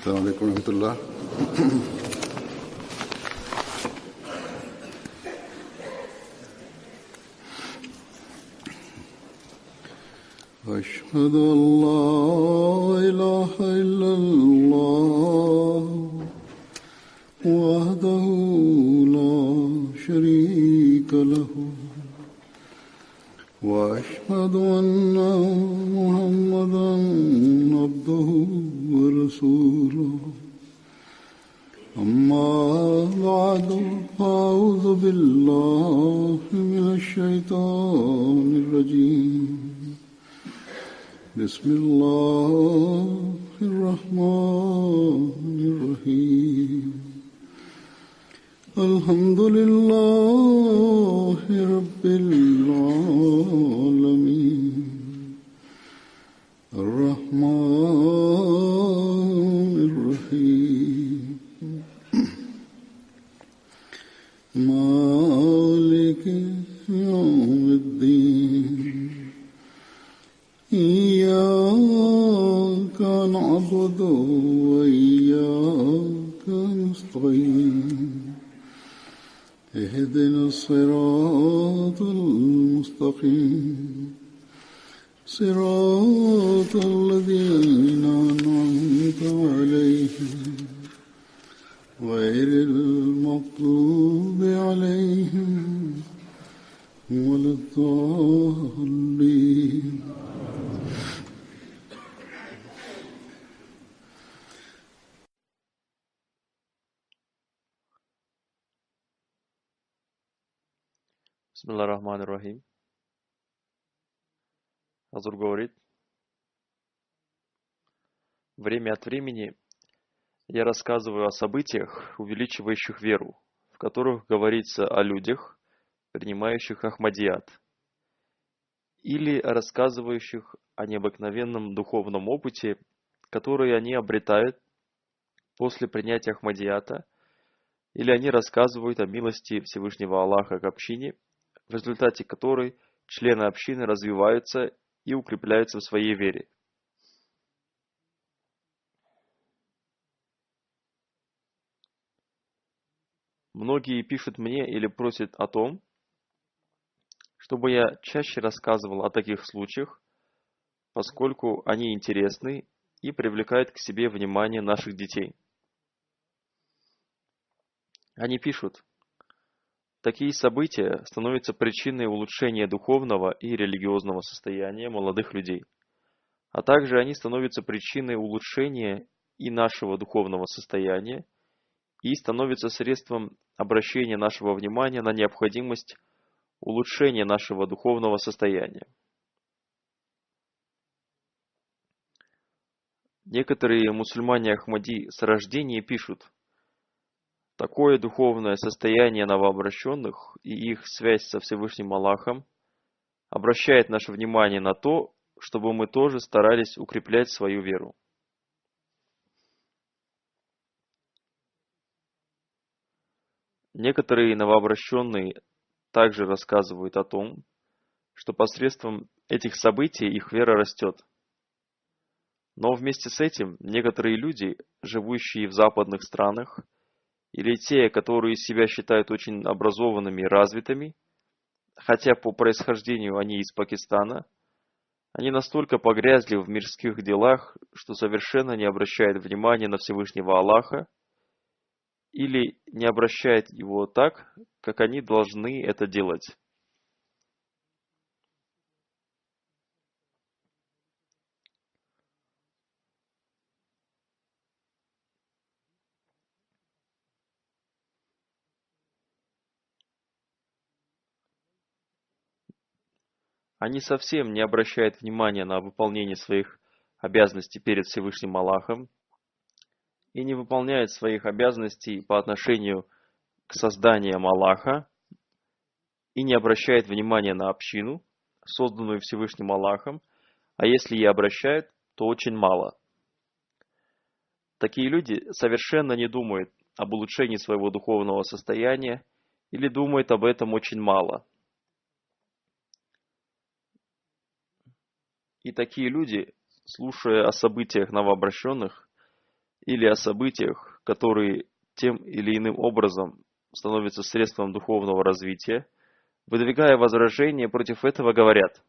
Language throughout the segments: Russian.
السلام عليكم ورحمة الله. أشهد أن لا إله إلا الله وحده لا شريك له وأشهد أن محمدا عبده ورسوله أما بعد فأعوذ بالله من الشيطان الرجيم بسم الله الرحمن الرحيم الحمد لله رب العالمين الرحمن الرحيم مالك يوم الدين إياك نعبد وإياك نستعين اهدنا الصراط المستقيم صراط الذين أنعمت عليهم غير المغضوب عليهم ولا الضالين. Бисмиллахир-рахманир-рахим. Азур говорит: время от времени я рассказываю о событиях, увеличивающих веру, в которых говорится о людях, принимающих Ахмадият, или рассказывающих о необыкновенном духовном опыте, который они обретают после принятия Ахмадията, или они рассказывают о милости Всевышнего Аллаха к общине, в результате которой члены общины развиваются и укрепляются в своей вере. Многие пишут мне или просят о том, чтобы я чаще рассказывал о таких случаях, поскольку они интересны и привлекают к себе внимание наших детей. Они пишут: такие события становятся причиной улучшения духовного и религиозного состояния молодых людей, а также они становятся причиной улучшения и нашего духовного состояния и становятся средством обращения нашего внимания на необходимость улучшения нашего духовного состояния. Некоторые мусульмане Ахмади с рождения пишут: такое духовное состояние новообращенных и их связь со Всевышним Аллахом обращает наше внимание на то, чтобы мы тоже старались укреплять свою веру. Некоторые новообращенные также рассказывают о том, что посредством этих событий их вера растет. Но вместе с этим некоторые люди, живущие в западных странах, или те, которые себя считают очень образованными и развитыми, хотя по происхождению они из Пакистана, они настолько погрязли в мирских делах, что совершенно не обращают внимания на Всевышнего Аллаха или не обращают его так, как они должны это делать. Они совсем не обращают внимания на выполнение своих обязанностей перед Всевышним Аллахом и не выполняют своих обязанностей по отношению к созданиям Аллаха и не обращают внимания на общину, созданную Всевышним Аллахом, а если и обращают, то очень мало. Такие люди совершенно не думают об улучшении своего духовного состояния или думают об этом очень мало. И такие люди, слушая о событиях новообращенных, или о событиях, которые тем или иным образом становятся средством духовного развития, выдвигая возражения против этого, говорят: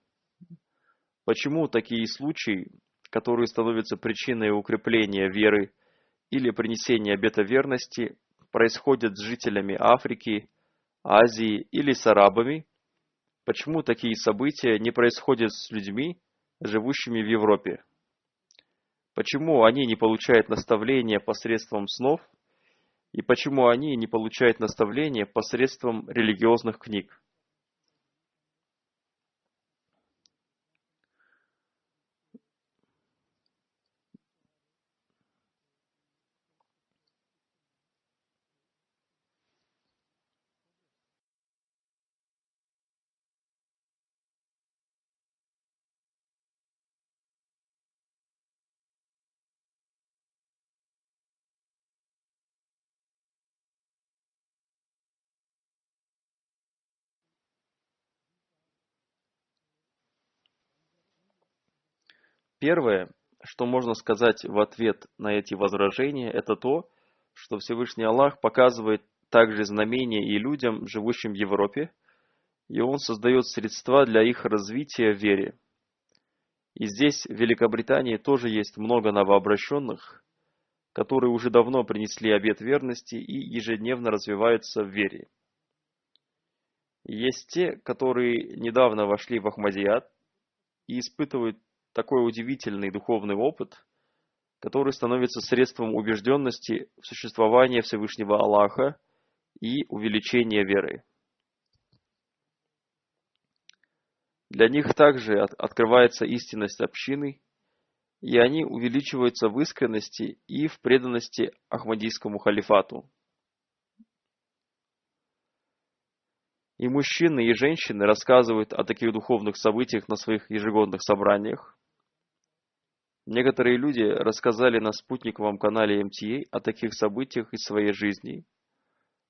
почему такие случаи, которые становятся причиной укрепления веры или принесения обета верности, происходят с жителями Африки, Азии или с арабами, почему такие события не происходят с людьми, живущими в Европе? Почему они не получают наставления посредством снов, и почему они не получают наставления посредством религиозных книг? Первое, что можно сказать в ответ на эти возражения, это то, что Всевышний Аллах показывает также знамения и людям, живущим в Европе, и Он создает средства для их развития в вере. И здесь, в Великобритании, тоже есть много новообращенных, которые уже давно принесли обет верности и ежедневно развиваются в вере. И есть те, которые недавно вошли в Ахмадият и испытывают такой удивительный духовный опыт, который становится средством убежденности в существовании Всевышнего Аллаха и увеличения веры. Для них также открывается истинность общины, и они увеличиваются в искренности и в преданности Ахмадийскому халифату. И мужчины, и женщины рассказывают о таких духовных событиях на своих ежегодных собраниях. Некоторые люди рассказали на спутниковом канале МТА о таких событиях из своей жизни,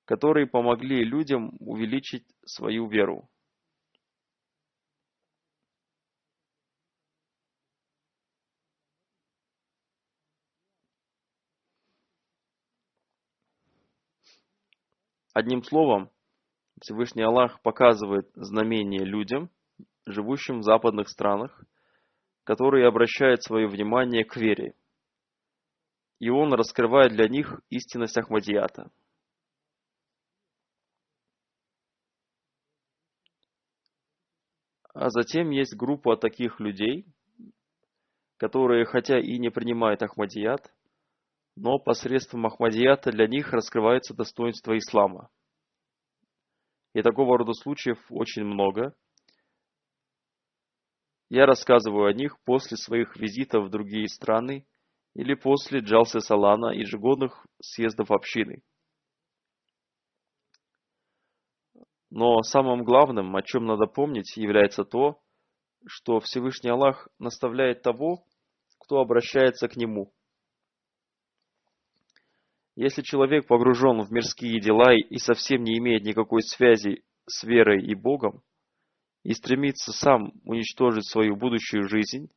которые помогли людям увеличить свою веру. Одним словом, Всевышний Аллах показывает знамения людям, живущим в западных странах, которые обращают свое внимание к вере, и Он раскрывает для них истинность Ахмадията. А затем есть группа таких людей, которые, хотя и не принимают Ахмадият, но посредством Ахмадията для них раскрывается достоинство ислама. И такого рода случаев очень много. Я рассказываю о них после своих визитов в другие страны или после Джалсе Салана, ежегодных съездов общины. Но самым главным, о чем надо помнить, является то, что Всевышний Аллах наставляет того, кто обращается к Нему. Если человек погружен в мирские дела и совсем не имеет никакой связи с верой и Богом, и стремится сам уничтожить свою будущую жизнь,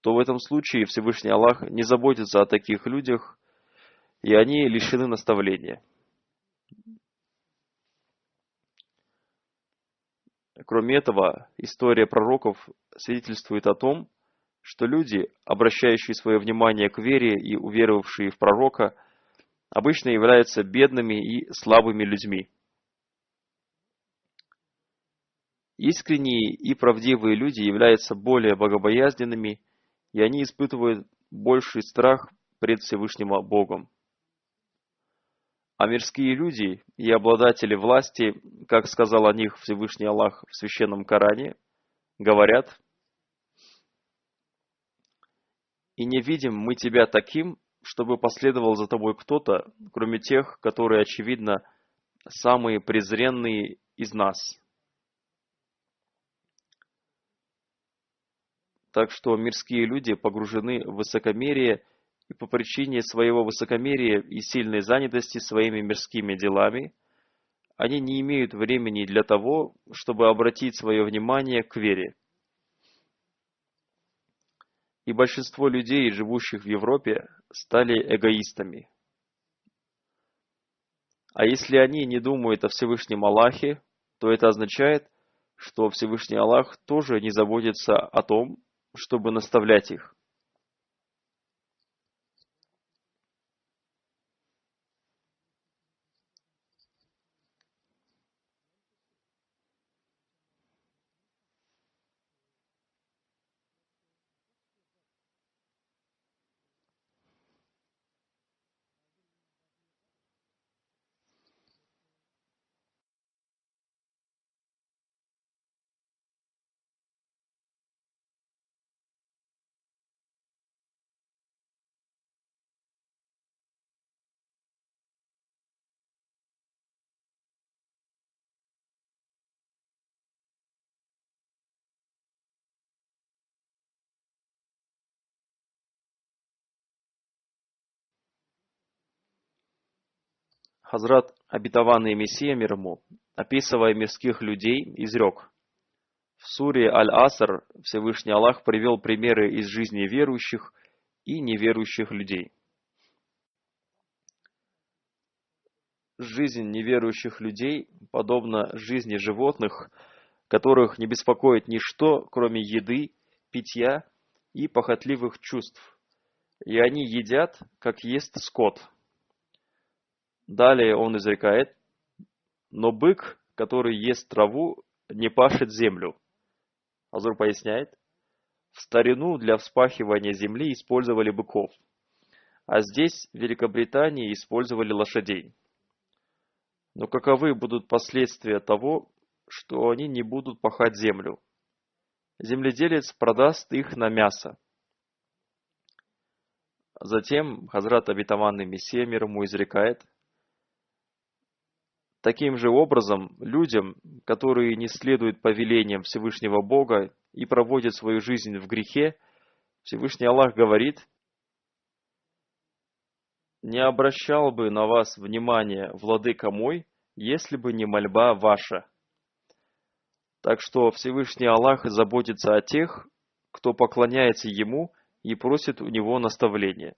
то в этом случае Всевышний Аллах не заботится о таких людях, и они лишены наставления. Кроме этого, история пророков свидетельствует о том, что люди, обращающие свое внимание к вере и уверовавшие в пророка, обычно являются бедными и слабыми людьми. Искренние и правдивые люди являются более богобоязненными, и они испытывают больший страх пред Всевышним Богом. А мирские люди и обладатели власти, как сказал о них Всевышний Аллах в Священном Коране, говорят: «И не видим мы тебя таким, чтобы последовал за тобой кто-то, кроме тех, которые, очевидно, самые презренные из нас». Так что мирские люди погружены в высокомерие, и по причине своего высокомерия и сильной занятости своими мирскими делами, они не имеют времени для того, чтобы обратить свое внимание к вере. И большинство людей, живущих в Европе, стали эгоистами. А если они не думают о Всевышнем Аллахе, то это означает, что Всевышний Аллах тоже не заботится о том, чтобы наставлять их. Хазрат, обетованный Мессия мир ему, описывая мирских людей, изрек: в суре Аль-Аср Всевышний Аллах привел примеры из жизни верующих и неверующих людей. Жизнь неверующих людей подобна жизни животных, которых не беспокоит ничто, кроме еды, питья и похотливых чувств, и они едят, как ест скот. Далее он изрекает: но бык, который ест траву, не пашет землю. Азур поясняет: в старину для вспахивания земли использовали быков, а здесь, в Великобритании, использовали лошадей. Но каковы будут последствия того, что они не будут пахать землю? Земледелец продаст их на мясо. Затем Хазрат обетованный Мессия мир ему изрекает: таким же образом, людям, которые не следуют повелениям Всевышнего Бога и проводят свою жизнь в грехе, Всевышний Аллах говорит: не обращал бы на вас внимания владыка мой, если бы не мольба ваша. Так что Всевышний Аллах заботится о тех, кто поклоняется Ему и просит у Него наставления.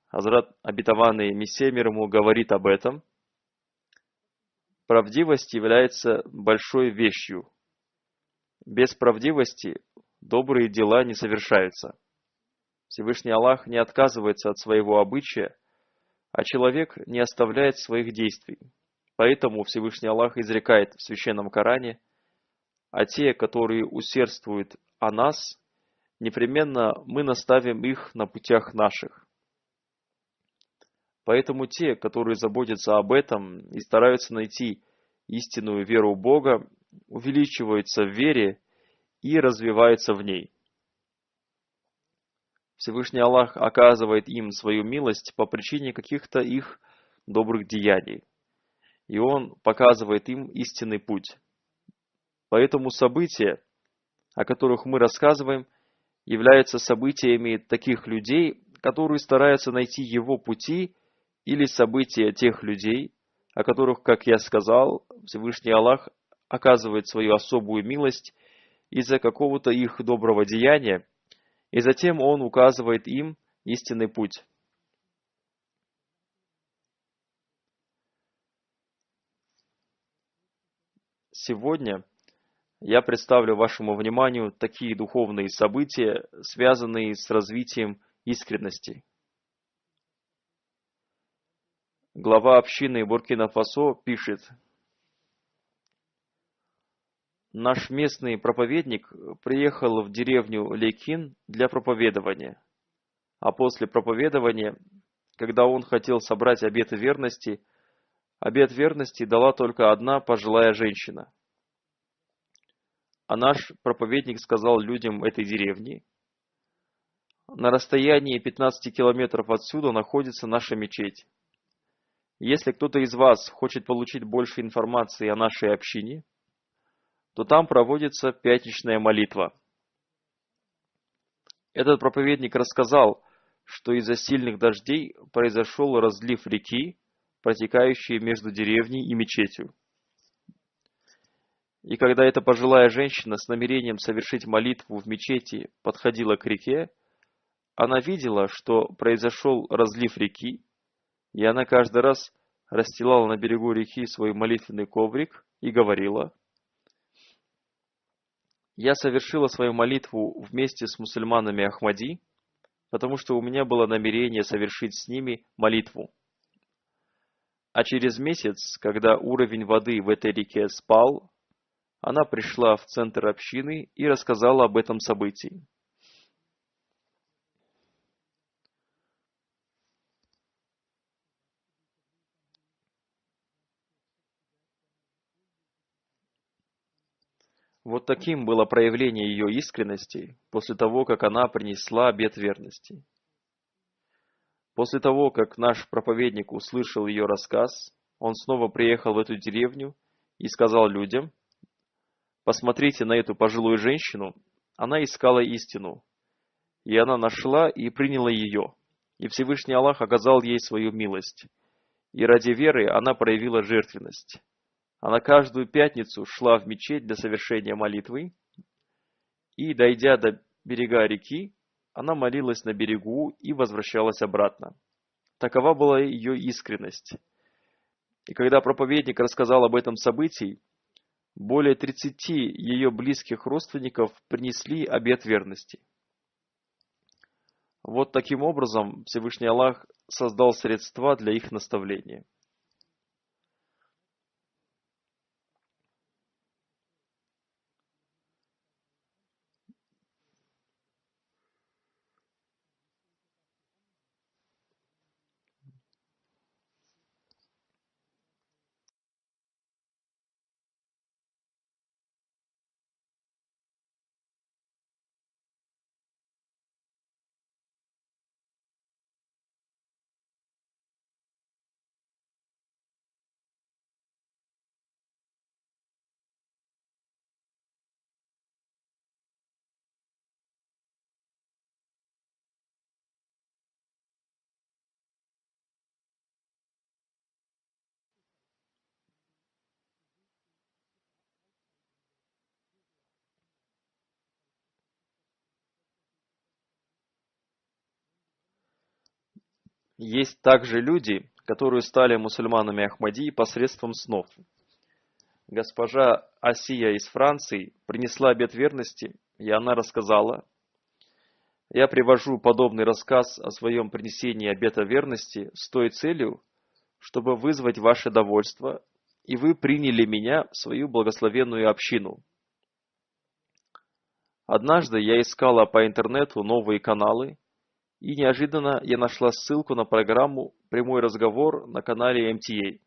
Хазрат обетованный Мессия мир ему говорит об этом. Правдивость является большой вещью. Без правдивости добрые дела не совершаются. Всевышний Аллах не отказывается от своего обычая, а человек не оставляет своих действий. Поэтому Всевышний Аллах изрекает в Священном Коране: а те, которые усердствуют о нас, непременно мы наставим их на путях наших. Поэтому те, которые заботятся об этом и стараются найти истинную веру в Бога, увеличиваются в вере и развиваются в ней. Всевышний Аллах оказывает им свою милость по причине каких-то их добрых деяний, и Он показывает им истинный путь. Поэтому события, о которых мы рассказываем, являются событиями таких людей, которые стараются найти Его пути, или события тех людей, о которых, как я сказал, Всевышний Аллах оказывает свою особую милость из-за какого-то их доброго деяния, и затем Он указывает им истинный путь. Сегодня я представлю вашему вниманию такие духовные события, связанные с развитием искренности. Глава общины Буркина-Фасо пишет: наш местный проповедник приехал в деревню Лекин для проповедования, а после проповедования, когда он хотел собрать обет верности дала только одна пожилая женщина. А наш проповедник сказал людям этой деревни: на расстоянии 15 километров отсюда находится наша мечеть. Если кто-то из вас хочет получить больше информации о нашей общине, то там проводится пятничная молитва. Этот проповедник рассказал, что из-за сильных дождей произошел разлив реки, протекающей между деревней и мечетью. И когда эта пожилая женщина с намерением совершить молитву в мечети подходила к реке, она видела, что произошел разлив реки, и она каждый раз расстилала на берегу реки свой молитвенный коврик и говорила: «Я совершила свою молитву вместе с мусульманами Ахмади, потому что у меня было намерение совершить с ними молитву». А через месяц, когда уровень воды в этой реке спал, она пришла в центр общины и рассказала об этом событии. Вот таким было проявление ее искренности после того, как она принесла обет верности. После того, как наш проповедник услышал ее рассказ, он снова приехал в эту деревню и сказал людям: «Посмотрите на эту пожилую женщину, она искала истину, и она нашла и приняла ее, и Всевышний Аллах оказал ей свою милость, и ради веры она проявила жертвенность. Она каждую пятницу шла в мечеть для совершения молитвы, и, дойдя до берега реки, она молилась на берегу и возвращалась обратно. Такова была ее искренность. И когда проповедник рассказал об этом событии, более 30 ее близких родственников принесли обет верности. Вот таким образом Всевышний Аллах создал средства для их наставления. Есть также люди, которые стали мусульманами Ахмади посредством снов. Госпожа Асия из Франции принесла обет верности, и она рассказала: «Я привожу подобный рассказ о своем принесении обета верности с той целью, чтобы вызвать ваше довольство, и вы приняли меня в свою благословенную общину. Однажды я искала по интернету новые каналы, и неожиданно я нашла ссылку на программу «Прямой разговор» на канале MTA.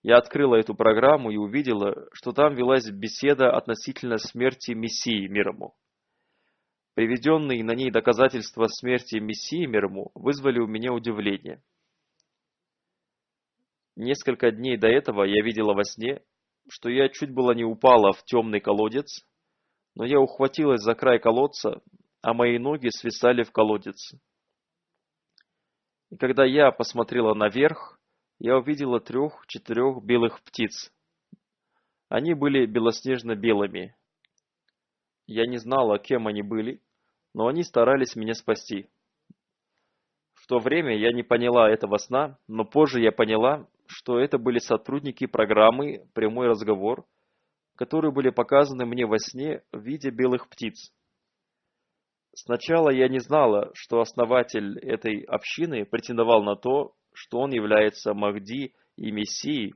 Я открыла эту программу и увидела, что там велась беседа относительно смерти Мессии мир ему. Приведенные на ней доказательства смерти Мессии мир ему вызвали у меня удивление. Несколько дней до этого я видела во сне, что я чуть было не упала в темный колодец, но я ухватилась за край колодца, а мои ноги свисали в колодец. И когда я посмотрела наверх, я увидела 3-4 белых птиц. Они были белоснежно-белыми. Я не знала, кем они были, но они старались меня спасти. В то время я не поняла этого сна, но позже я поняла, что это были сотрудники программы «Прямой разговор», которые были показаны мне во сне в виде белых птиц. Сначала я не знала, что основатель этой общины претендовал на то, что он является Махди и Мессией,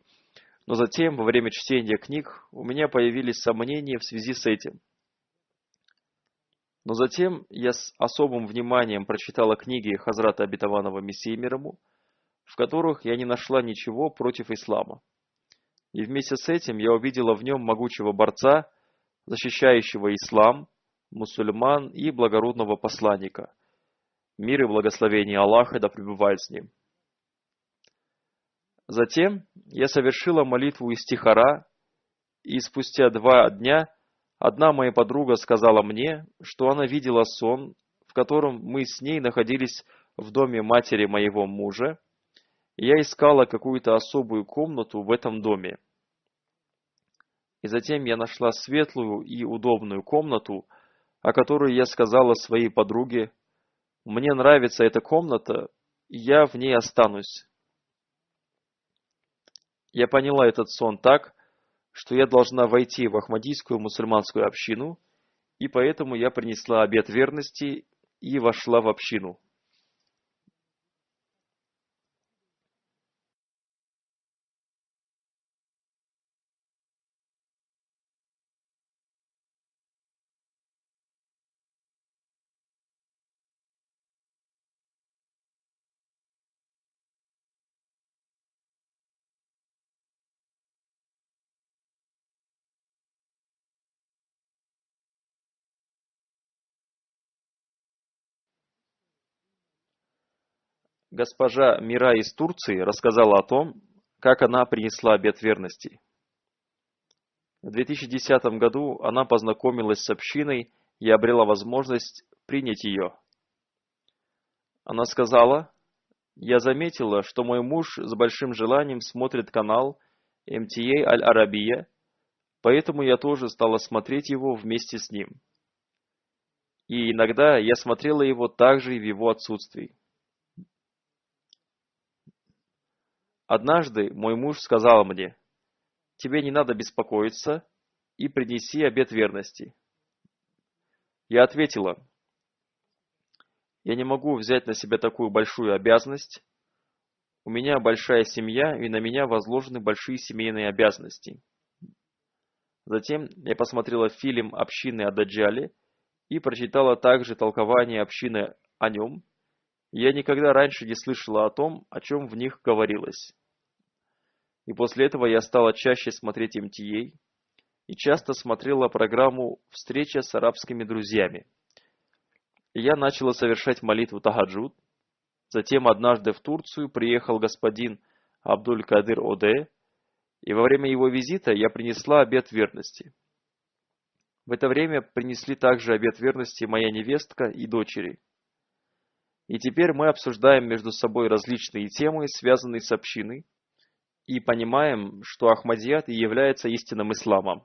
но затем, во время чтения книг, у меня появились сомнения в связи с этим. Но затем я с особым вниманием прочитала книги Хазрата Обетованного Мессии мир ему, в которых я не нашла ничего против ислама. И вместе с этим я увидела в нем могучего борца, защищающего ислам, мусульман и благородного посланника. Мир и благословение Аллаха да пребывает с ним. Затем я совершила молитву истихара, и спустя 2 дня одна моя подруга сказала мне, что она видела сон, в котором мы с ней находились в доме матери моего мужа, и я искала какую-то особую комнату в этом доме. И затем я нашла светлую и удобную комнату, о которой я сказала своей подруге: «Мне нравится эта комната, и я в ней останусь». Я поняла этот сон так, что я должна войти в Ахмадийскую мусульманскую общину, и поэтому я принесла обет верности и вошла в общину. Госпожа Мира из Турции рассказала о том, как она принесла обет верности. В 2010 году она познакомилась с общиной и обрела возможность принять ее. Она сказала: «Я заметила, что мой муж с большим желанием смотрит канал MTA Аль-Арабия, поэтому я тоже стала смотреть его вместе с ним. И иногда я смотрела его также и в его отсутствии. Однажды мой муж сказал мне: тебе не надо беспокоиться и принеси обет верности». Я ответила: я не могу взять на себя такую большую обязанность. У меня большая семья, и на меня возложены большие семейные обязанности. Затем я посмотрела фильм «Общины о Даджале» и прочитала также толкование общины о нем. Я никогда раньше не слышала о том, о чем в них говорилось. И после этого я стала чаще смотреть МТА и часто смотрела программу «Встреча с арабскими друзьями». И я начала совершать молитву тахаджуд. Затем однажды в Турцию приехал господин Абдуль-Кадир Оде, и во время его визита я принесла обет верности. В это время принесли также обет верности моя невестка и дочери. И теперь мы обсуждаем между собой различные темы, связанные с общиной, и понимаем, что Ахмадият и является истинным исламом.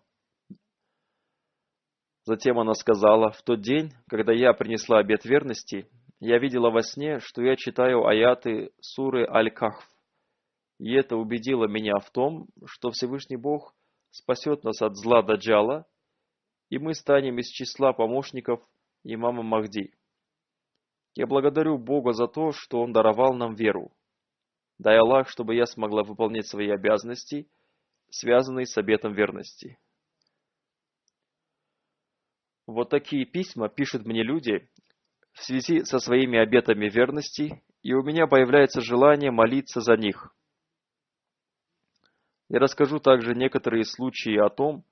Затем она сказала: в тот день, когда я принесла обет верности, я видела во сне, что я читаю аяты суры Аль-Кахф. И это убедило меня в том, что Всевышний Бог спасет нас от зла Даджала, и мы станем из числа помощников имама Махди. Я благодарю Бога за то, что Он даровал нам веру. Дай Аллах, чтобы я смогла выполнять свои обязанности, связанные с обетом верности. Вот такие письма пишут мне люди в связи со своими обетами верности, и у меня появляется желание молиться за них. Я расскажу также некоторые случаи о том,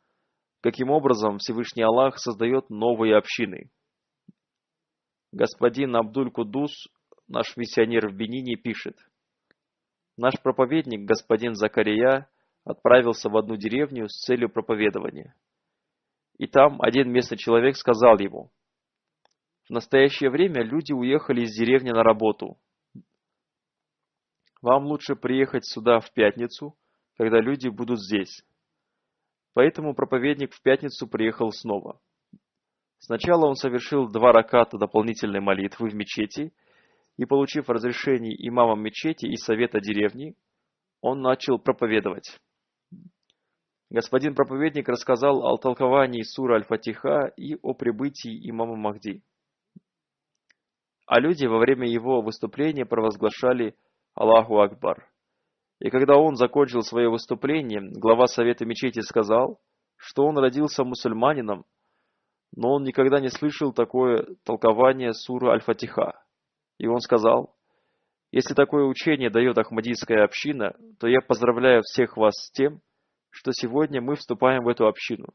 каким образом Всевышний Аллах создает новые общины. Господин Абдуль-Кудус, наш миссионер в Бенине, пишет: наш проповедник, господин Закария, отправился в одну деревню с целью проповедования. И там один местный человек сказал ему: в настоящее время люди уехали из деревни на работу. Вам лучше приехать сюда в пятницу, когда люди будут здесь. Поэтому проповедник в пятницу приехал снова. Сначала он совершил 2 раката дополнительной молитвы в мечети, и, получив разрешение имама мечети и совета деревни, он начал проповедовать. Господин проповедник рассказал о толковании суры Аль-Фатиха и о прибытии имама Махди. А люди во время его выступления провозглашали «Аллаху Акбар». И когда он закончил свое выступление, глава совета мечети сказал, что он родился мусульманином, но он никогда не слышал такое толкование суры Аль-Фатиха. И он сказал: если такое учение дает Ахмадийская община, то я поздравляю всех вас с тем, что сегодня мы вступаем в эту общину.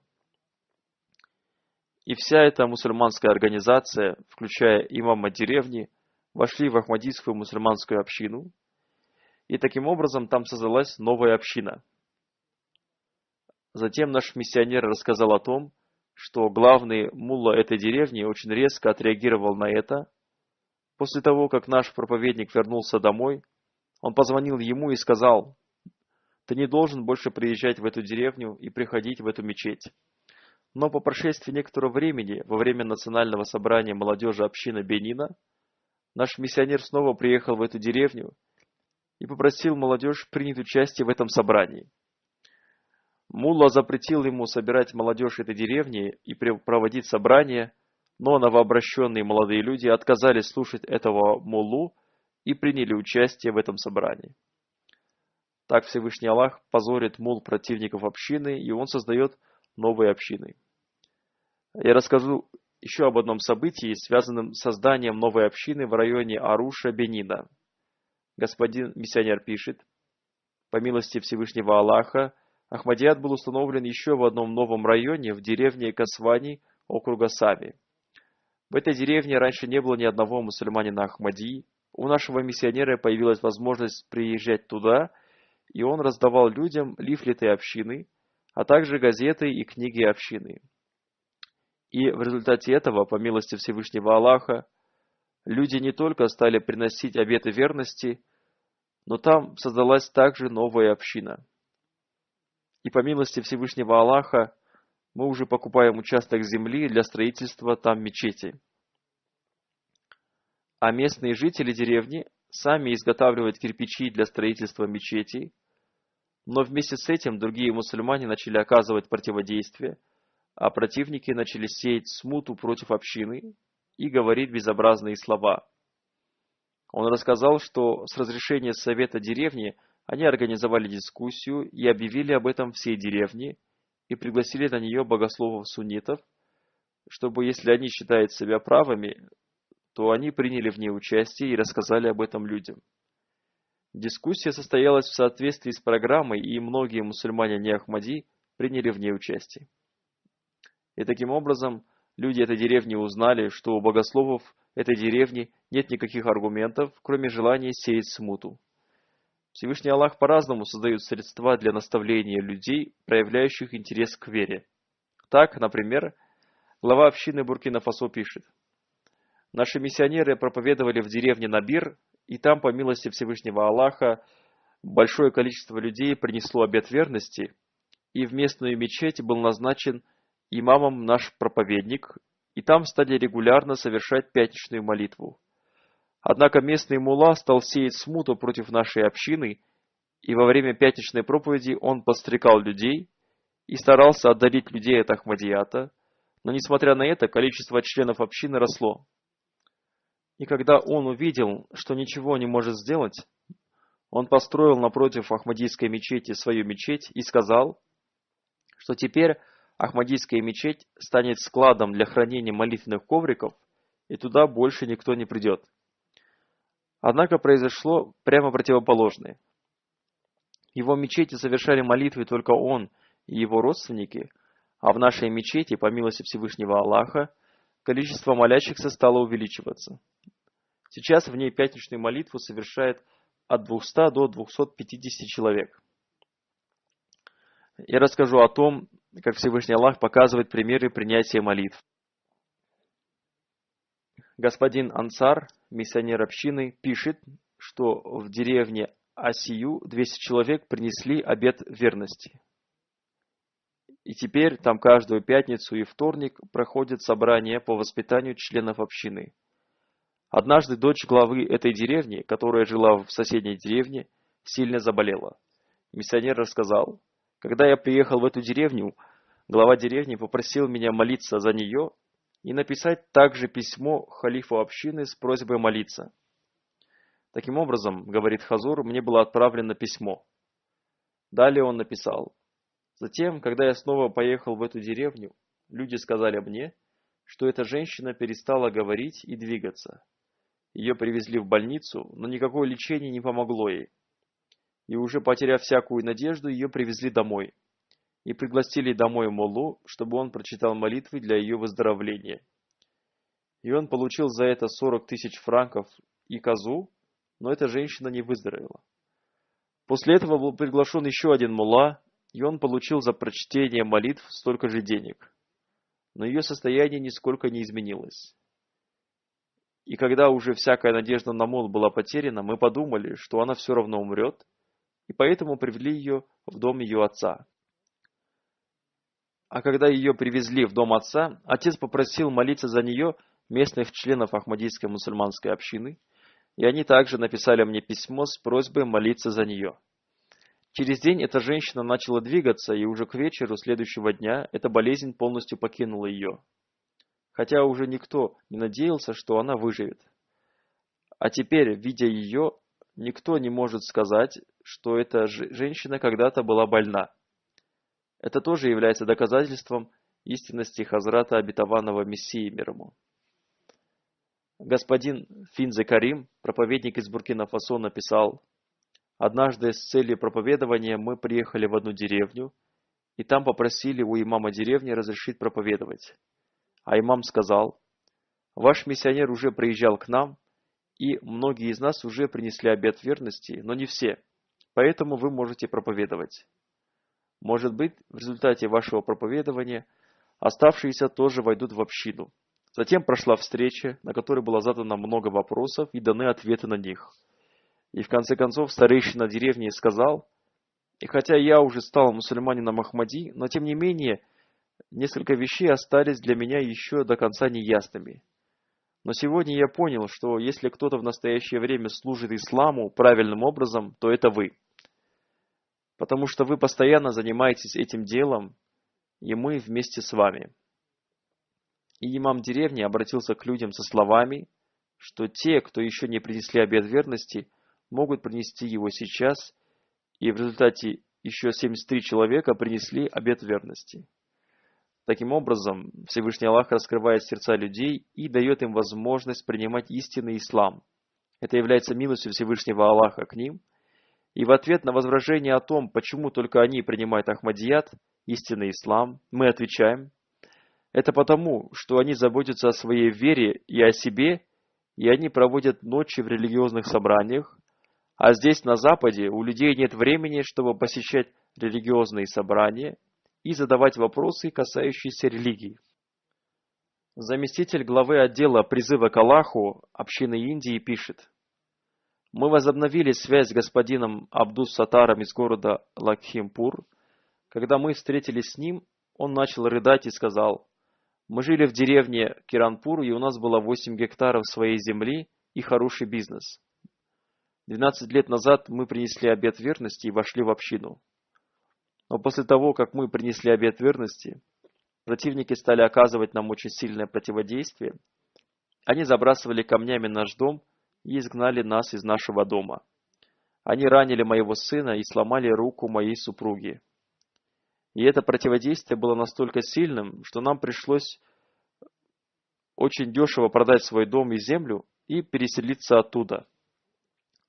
И вся эта мусульманская организация, включая имама деревни, вошли в Ахмадийскую мусульманскую общину, и таким образом там создалась новая община. Затем наш миссионер рассказал о том, что главный мулла этой деревни очень резко отреагировал на это. После того, как наш проповедник вернулся домой, он позвонил ему и сказал: ты не должен больше приезжать в эту деревню и приходить в эту мечеть. Но по прошествии некоторого времени, во время национального собрания молодежи общины Бенина, наш миссионер снова приехал в эту деревню и попросил молодежь принять участие в этом собрании. Мулла запретил ему собирать молодежь этой деревни и проводить собрания, но новообращенные молодые люди отказались слушать этого муллу и приняли участие в этом собрании. Так Всевышний Аллах позорит мул противников общины, и он создает новые общины. Я расскажу еще об одном событии, связанном с созданием новой общины в районе Аруша, Бенина. Господин миссионер пишет: по милости Всевышнего Аллаха, Ахмадият был установлен еще в одном новом районе в деревне Касвани округа Сами. В этой деревне раньше не было ни одного мусульманина Ахмадии. У нашего миссионера появилась возможность приезжать туда, и он раздавал людям лифлеты общины, а также газеты и книги общины. И в результате этого, по милости Всевышнего Аллаха, люди не только стали приносить обеты верности, но там создалась также новая община. И по милости Всевышнего Аллаха мы уже покупаем участок земли для строительства там мечети. А местные жители деревни сами изготавливают кирпичи для строительства мечетей, но вместе с этим другие мусульмане начали оказывать противодействие, а противники начали сеять смуту против общины и говорить безобразные слова. Он рассказал, что с разрешения совета деревни они организовали дискуссию и объявили об этом всей деревне и пригласили на нее богословов-суннитов, чтобы, если они считают себя правыми, то они приняли в ней участие и рассказали об этом людям. Дискуссия состоялась в соответствии с программой, и многие мусульмане не Ахмади приняли в ней участие. И таким образом люди этой деревни узнали, что у богословов этой деревни нет никаких аргументов, кроме желания сеять смуту. Всевышний Аллах по-разному создает средства для наставления людей, проявляющих интерес к вере. Так, например, глава общины Буркина-Фасо пишет: «Наши миссионеры проповедовали в деревне Набир, и там, по милости Всевышнего Аллаха, большое количество людей принесло обет верности, и в местную мечеть был назначен имамом наш проповедник, и там стали регулярно совершать пятничную молитву. Однако местный мулла стал сеять смуту против нашей общины, и во время пятничной проповеди он подстрекал людей и старался отдалить людей от Ахмадията, но несмотря на это, количество членов общины росло. И когда он увидел, что ничего не может сделать, он построил напротив Ахмадийской мечети свою мечеть и сказал, что теперь Ахмадийская мечеть станет складом для хранения молитвенных ковриков, и туда больше никто не придет. Однако произошло прямо противоположное. В его мечети совершали молитвы только он и его родственники, а в нашей мечети, по милости Всевышнего Аллаха, количество молящихся стало увеличиваться. Сейчас в ней пятничную молитву совершает от 200 до 250 человек. Я расскажу о том, как Всевышний Аллах показывает примеры принятия молитв. Господин Ансар, миссионер общины, пишет, что в деревне Асию 200 человек принесли обет верности. И теперь там каждую пятницу и вторник проходят собрания по воспитанию членов общины. Однажды дочь главы этой деревни, которая жила в соседней деревне, сильно заболела. Миссионер рассказал: когда я приехал в эту деревню, глава деревни попросил меня молиться за нее и написать также письмо халифу общины с просьбой молиться. Таким образом, говорит Хазур, мне было отправлено письмо. Далее он написал: затем, когда я снова поехал в эту деревню, люди сказали мне, что эта женщина перестала говорить и двигаться. Ее привезли в больницу, но никакое лечение не помогло ей. И уже потеряв всякую надежду, ее привезли домой. И пригласили домой моллу, чтобы он прочитал молитвы для ее выздоровления. И он получил за это 40 тысяч франков и козу, но эта женщина не выздоровела. После этого был приглашен еще один мулла, и он получил за прочтение молитв столько же денег. Но ее состояние нисколько не изменилось. И когда уже всякая надежда на молл была потеряна, мы подумали, что она все равно умрет, и поэтому привели ее в дом ее отца. А когда ее привезли в дом отца, отец попросил молиться за нее местных членов Ахмадийской мусульманской общины, и они также написали мне письмо с просьбой молиться за нее. Через день эта женщина начала двигаться, и уже к вечеру следующего дня эта болезнь полностью покинула ее. Хотя уже никто не надеялся, что она выживет. А теперь, видя ее, никто не может сказать, что эта женщина когда-то была больна. Это тоже является доказательством истинности Хазрата обетованного Мессии мир ему. Господин Финзе Карим, проповедник из Буркина-Фасо, написал: «Однажды с целью проповедования мы приехали в одну деревню, и там попросили у имама деревни разрешить проповедовать. А имам сказал: ваш миссионер уже приезжал к нам, и многие из нас уже принесли обет верности, но не все, поэтому вы можете проповедовать. Может быть, в результате вашего проповедования оставшиеся тоже войдут в общину». Затем прошла встреча, на которой было задано много вопросов и даны ответы на них. И в конце концов старейшина деревни сказал: «И хотя я уже стал мусульманином Ахмади, но тем не менее несколько вещей остались для меня еще до конца неясными. Но сегодня я понял, что если кто-то в настоящее время служит исламу правильным образом, то это вы. Потому что вы постоянно занимаетесь этим делом, и мы вместе с вами». И имам деревни обратился к людям со словами, что те, кто еще не принесли обет верности, могут принести его сейчас, и в результате еще 73 человека принесли обет верности. Таким образом, Всевышний Аллах раскрывает сердца людей и дает им возможность принимать истинный ислам. Это является милостью Всевышнего Аллаха к ним, и в ответ на возражение о том, почему только они принимают Ахмадият, истинный ислам, мы отвечаем: это потому, что они заботятся о своей вере и о себе, и они проводят ночи в религиозных собраниях, а здесь, на Западе, у людей нет времени, чтобы посещать религиозные собрания и задавать вопросы, касающиеся религии. Заместитель главы отдела призыва к Аллаху общины Индии пишет: «Мы возобновили связь с господином Абдус-Саттаром из города Лакхимпур. Когда мы встретились с ним, он начал рыдать и сказал: мы жили в деревне Киранпур, и у нас было 8 гектаров своей земли и хороший бизнес. 12 лет назад мы принесли обет верности и вошли в общину. Но после того, как мы принесли обет верности, противники стали оказывать нам очень сильное противодействие. Они забрасывали камнями наш дом и изгнали нас из нашего дома. Они ранили моего сына и сломали руку моей супруги. И это противодействие было настолько сильным, что нам пришлось очень дешево продать свой дом и землю и переселиться оттуда.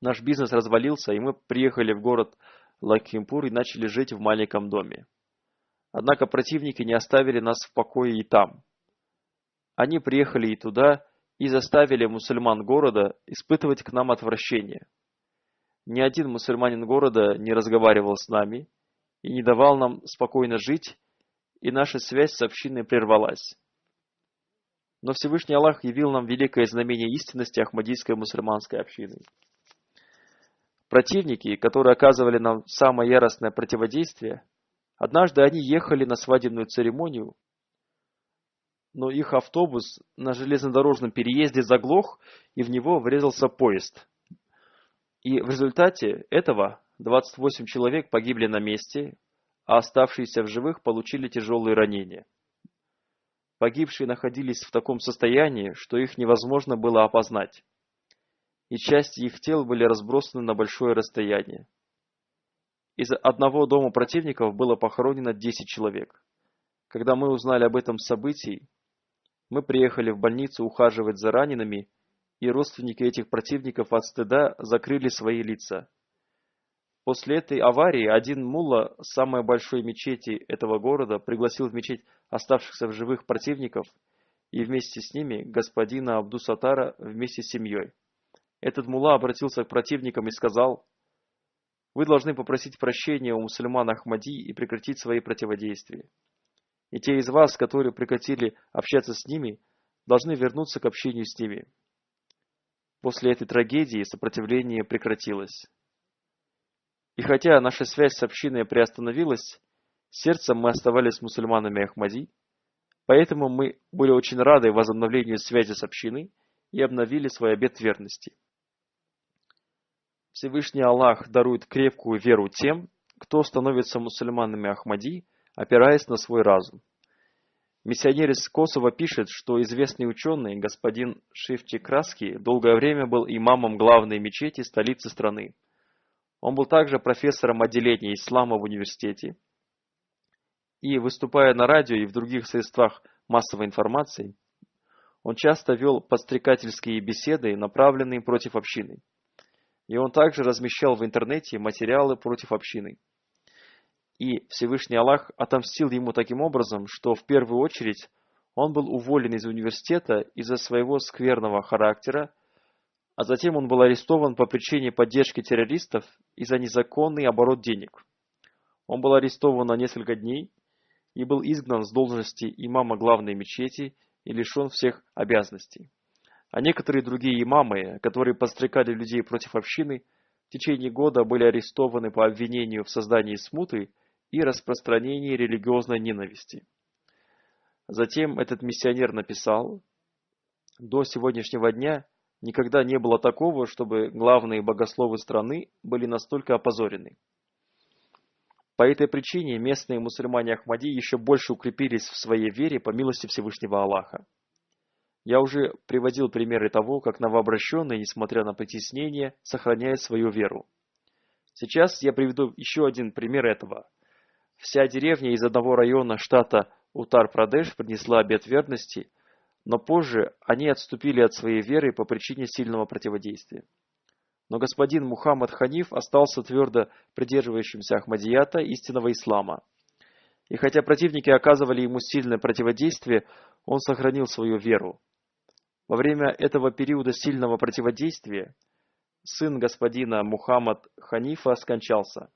Наш бизнес развалился, и мы приехали в город Лакхимпур и начали жить в маленьком доме. Однако противники не оставили нас в покое и там. Они приехали и туда, и заставили мусульман города испытывать к нам отвращение. Ни один мусульманин города не разговаривал с нами и не давал нам спокойно жить, и наша связь с общиной прервалась. Но Всевышний Аллах явил нам великое знамение истинности Ахмадийской мусульманской общины. Противники, которые оказывали нам самое яростное противодействие, однажды они ехали на свадебную церемонию, но их автобус на железнодорожном переезде заглох, и в него врезался поезд. И в результате этого 28 человек погибли на месте, а оставшиеся в живых получили тяжелые ранения. Погибшие находились в таком состоянии, что их невозможно было опознать, и части их тел были разбросаны на большое расстояние. Из одного дома противников было похоронено 10 человек. Когда мы узнали об этом событии, мы приехали в больницу ухаживать за ранеными, и родственники этих противников от стыда закрыли свои лица. После этой аварии один мулла самой большой мечети этого города пригласил в мечеть оставшихся в живых противников и вместе с ними господина Абдус-Саттара вместе с семьей. Этот мулла обратился к противникам и сказал: «Вы должны попросить прощения у мусульман Ахмади и прекратить свои противодействия. И те из вас, которые прекратили общаться с ними, должны вернуться к общению с ними». После этой трагедии сопротивление прекратилось. И хотя наша связь с общиной приостановилась, сердцем мы оставались мусульманами Ахмади, поэтому мы были очень рады возобновлению связи с общиной и обновили свой обет верности. Всевышний Аллах дарует крепкую веру тем, кто становится мусульманами Ахмади, опираясь на свой разум. Миссионер из Косово пишет, что известный ученый господин Шифти Краски долгое время был имамом главной мечети столицы страны. Он был также профессором отделения ислама в университете. И, выступая на радио и в других средствах массовой информации, он часто вел подстрекательские беседы, направленные против общины. И он также размещал в интернете материалы против общины. И Всевышний Аллах отомстил ему таким образом, что в первую очередь он был уволен из университета из-за своего скверного характера, а затем он был арестован по причине поддержки террористов и за незаконный оборот денег. Он был арестован на несколько дней и был изгнан с должности имама главной мечети и лишен всех обязанностей. А некоторые другие имамы, которые подстрекали людей против общины, в течение года были арестованы по обвинению в создании смуты и распространении религиозной ненависти. Затем этот миссионер написал: «До сегодняшнего дня никогда не было такого, чтобы главные богословы страны были настолько опозорены». По этой причине местные мусульмане Ахмади еще больше укрепились в своей вере по милости Всевышнего Аллаха. Я уже приводил примеры того, как новообращенные, несмотря на притеснение, сохраняют свою веру. Сейчас я приведу еще один пример этого. Вся деревня из одного района штата Утар-Прадеш принесла обет верности, но позже они отступили от своей веры по причине сильного противодействия. Но господин Мухаммад Ханиф остался твердо придерживающимся Ахмадията, истинного ислама. И хотя противники оказывали ему сильное противодействие, он сохранил свою веру. Во время этого периода сильного противодействия сын господина Мухаммад Ханифа скончался,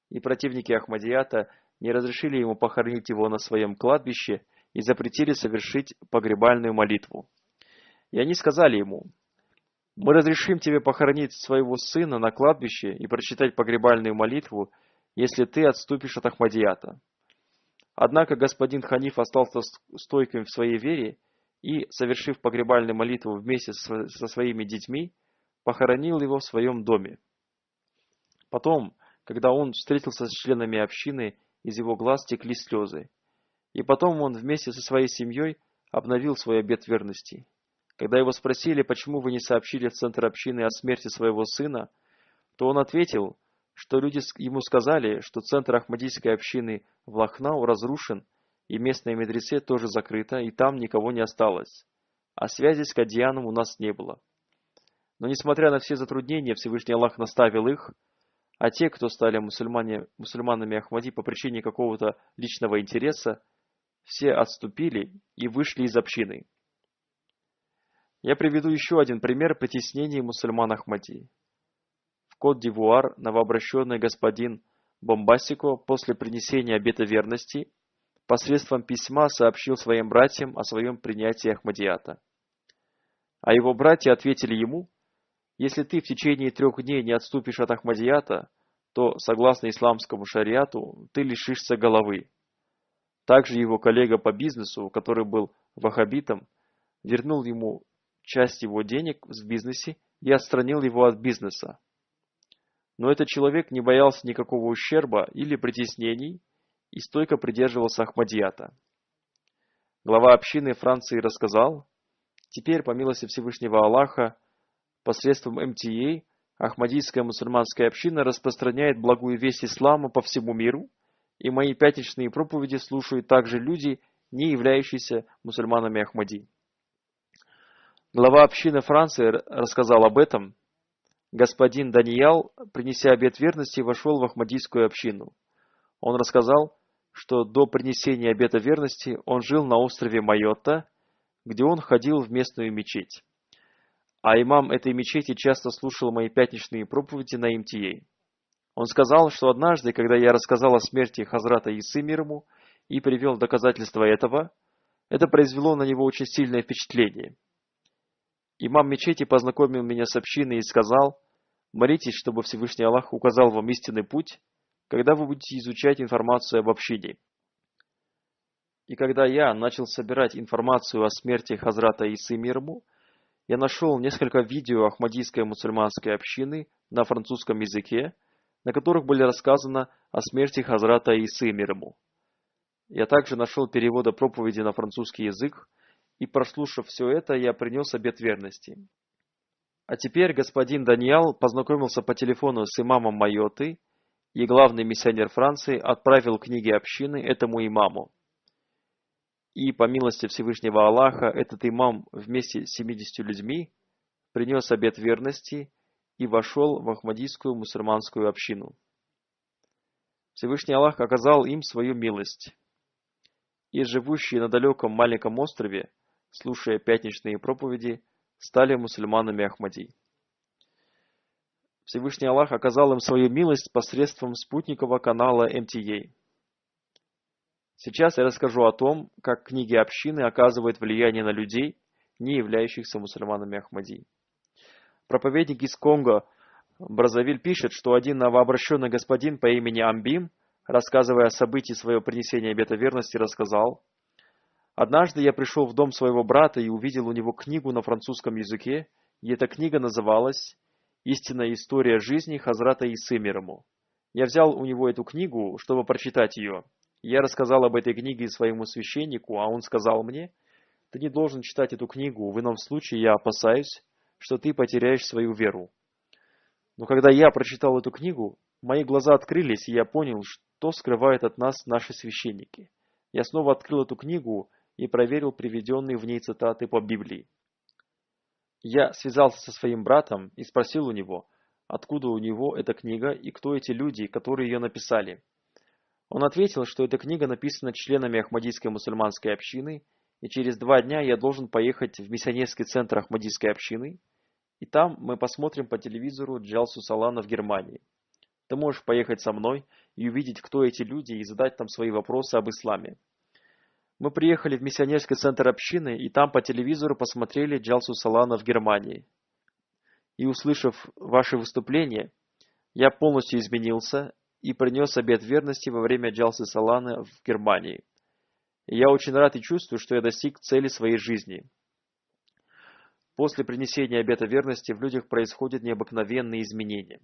и противники Ахмадията не разрешили ему похоронить его на своем кладбище и запретили совершить погребальную молитву. И они сказали ему: «Мы разрешим тебе похоронить своего сына на кладбище и прочитать погребальную молитву, если ты отступишь от Ахмадията». Однако господин Ханиф остался стойким в своей вере и, совершив погребальную молитву вместе со своими детьми, похоронил его в своем доме. Потом, когда он встретился с членами общины, из его глаз текли слезы. И потом он вместе со своей семьей обновил свой обет верности. Когда его спросили, почему вы не сообщили в центр общины о смерти своего сына, то он ответил, что люди ему сказали, что центр Ахмадийской общины в Лахнау разрушен, и местное медресе тоже закрыто, и там никого не осталось. А связи с Кадьяном у нас не было. Но несмотря на все затруднения, Всевышний Аллах наставил их, а те, кто стали мусульманами Ахмади по причине какого-то личного интереса, все отступили и вышли из общины. Я приведу еще один пример притеснений мусульман Ахмади. В Кот-д'Ивуар новообращенный господин Бомбасико после принесения обета верности посредством письма сообщил своим братьям о своем принятии Ахмадията. А его братья ответили ему: «Если ты в течение 3 дней не отступишь от Ахмадията, то, согласно исламскому шариату, ты лишишься головы». Также его коллега по бизнесу, который был ваххабитом, вернул ему часть его денег в бизнесе и отстранил его от бизнеса. Но этот человек не боялся никакого ущерба или притеснений и стойко придерживался Ахмадията. Глава общины Франции рассказал: «Теперь, по милости Всевышнего Аллаха, посредством МТА Ахмадийская мусульманская община распространяет благую весть ислама по всему миру, и мои пятничные проповеди слушают также люди, не являющиеся мусульманами Ахмади». Глава общины Франции рассказал об этом. Господин Даниял, принеся обет верности, вошел в Ахмадийскую общину. Он рассказал, что до принесения обета верности он жил на острове Майотта, где он ходил в местную мечеть. А имам этой мечети часто слушал мои пятничные проповеди на МТА. Он сказал, что однажды, когда я рассказал о смерти Хазрата Исы мир ему и привел доказательства этого, это произвело на него очень сильное впечатление. Имам мечети познакомил меня с общиной и сказал: Молитесь, чтобы Всевышний Аллах указал вам истинный путь, когда вы будете изучать информацию об общине. И когда я начал собирать информацию о смерти Хазрата Исы мир ему, я нашел несколько видео Ахмадийской мусульманской общины на французском языке, на которых были рассказано о смерти Хазрата Исы мир ему. Я также нашел переводы проповеди на французский язык, и прослушав все это, я принес обет верности. А теперь господин Даниэл познакомился по телефону с имамом Майоты, и главный миссионер Франции отправил книги общины этому имаму. И по милости Всевышнего Аллаха этот имам вместе с 70 людьми принес обет верности и вошел в Ахмадийскую мусульманскую общину. Всевышний Аллах оказал им свою милость. И живущие на далеком маленьком острове, слушая пятничные проповеди, стали мусульманами Ахмади. Всевышний Аллах оказал им свою милость посредством спутникового канала МТА. Сейчас я расскажу о том, как книги общины оказывают влияние на людей, не являющихся мусульманами Ахмади. Проповедник из Конго Бразавиль пишет, что один новообращенный господин по имени Амбим, рассказывая о событии своего принесения обета верности, рассказал: «Однажды я пришел в дом своего брата и увидел у него книгу на французском языке, и эта книга называлась «Истинная история жизни Хазрата Исы мир ему». Я взял у него эту книгу, чтобы прочитать ее. Я рассказал об этой книге своему священнику, а он сказал мне: «Ты не должен читать эту книгу, в ином случае я опасаюсь, что ты потеряешь свою веру». Но когда я прочитал эту книгу, мои глаза открылись, и я понял, что скрывают от нас наши священники. Я снова открыл эту книгу и проверил приведенные в ней цитаты по Библии. Я связался со своим братом и спросил у него, откуда у него эта книга и кто эти люди, которые ее написали. Он ответил, что эта книга написана членами Ахмадийской мусульманской общины, и через 2 дня я должен поехать в миссионерский центр Ахмадийской общины, и там мы посмотрим по телевизору Джалсу Салана в Германии. Ты можешь поехать со мной и увидеть, кто эти люди, и задать там свои вопросы об исламе. Мы приехали в миссионерский центр общины, и там по телевизору посмотрели Джалсу Салана в Германии. И услышав ваше выступление, я полностью изменился и принес обет верности во время Джалсы Салана в Германии. И я очень рад и чувствую, что я достиг цели своей жизни. После принесения обета верности в людях происходят необыкновенные изменения.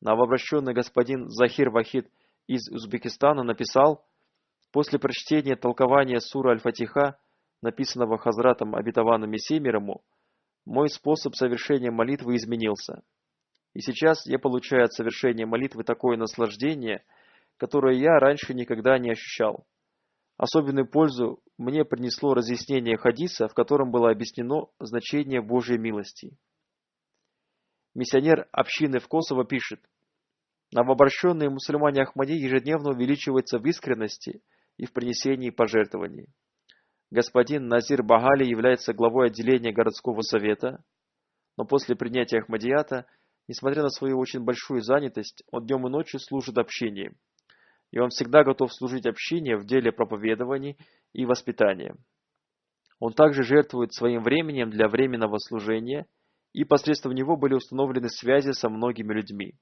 Новообращенный господин Захир Вахид из Узбекистана написал: «После прочтения толкования сура Аль-Фатиха, написанного Хазратом обетованным Мессией мир ему, мой способ совершения молитвы изменился. И сейчас я получаю от совершения молитвы такое наслаждение, которое я раньше никогда не ощущал. Особенную пользу мне принесло разъяснение хадиса, в котором было объяснено значение Божьей милости». Миссионер общины в Косово пишет: «Новообращенные мусульмане Ахмади ежедневно увеличиваются в искренности и в принесении пожертвований. Господин Назир Багали является главой отделения городского совета, но после принятия Ахмадията, несмотря на свою очень большую занятость, он днем и ночью служит общине, и он всегда готов служить общине в деле проповедований и воспитания. Он также жертвует своим временем для временного служения, и посредством него были установлены связи со многими людьми.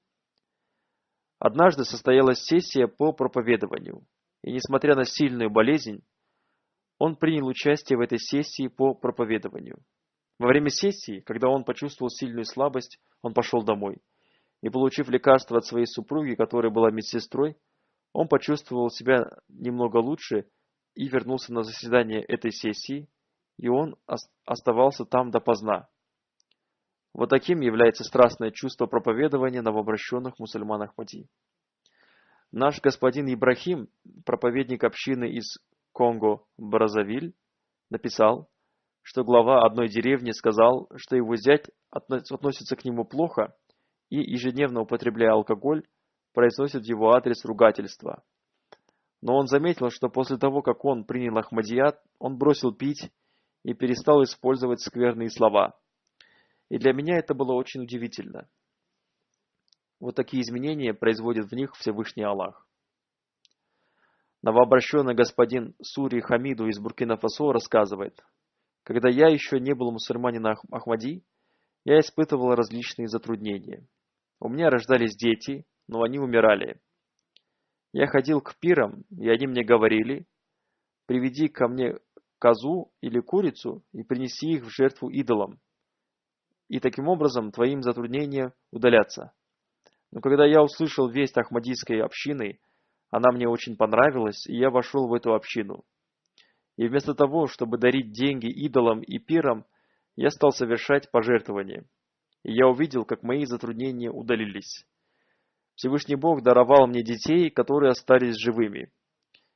Однажды состоялась сессия по проповедованию, и несмотря на сильную болезнь, он принял участие в этой сессии по проповедованию. Во время сессии, когда он почувствовал сильную слабость, он пошел домой. И, получив лекарство от своей супруги, которая была медсестрой, он почувствовал себя немного лучше и вернулся на заседание этой сессии, и он оставался там допоздна. Вот таким является страстное чувство проповедования новообращенных мусульман Ахмади. Наш господин Ибрахим, проповедник общины из Конго-Бразавиль, написал, что глава одной деревни сказал, что его зять относится к нему плохо и, ежедневно употребляя алкоголь, произносит в его адрес ругательства. Но он заметил, что после того, как он принял Ахмадият, он бросил пить и перестал использовать скверные слова. И для меня это было очень удивительно. Вот такие изменения производит в них Всевышний Аллах. Новообращенный господин Сури Хамиду из Буркина-Фасо рассказывает: «Когда я еще не был мусульманином Ахмади, я испытывал различные затруднения. У меня рождались дети, но они умирали. Я ходил к пирам, и они мне говорили: приведи ко мне козу или курицу и принеси их в жертву идолам, и таким образом твоим затруднения удалятся. Но когда я услышал весть Ахмадийской общины, она мне очень понравилась, и я вошел в эту общину. И вместо того, чтобы дарить деньги идолам и пирам, я стал совершать пожертвования. И я увидел, как мои затруднения удалились. Всевышний Бог даровал мне детей, которые остались живыми.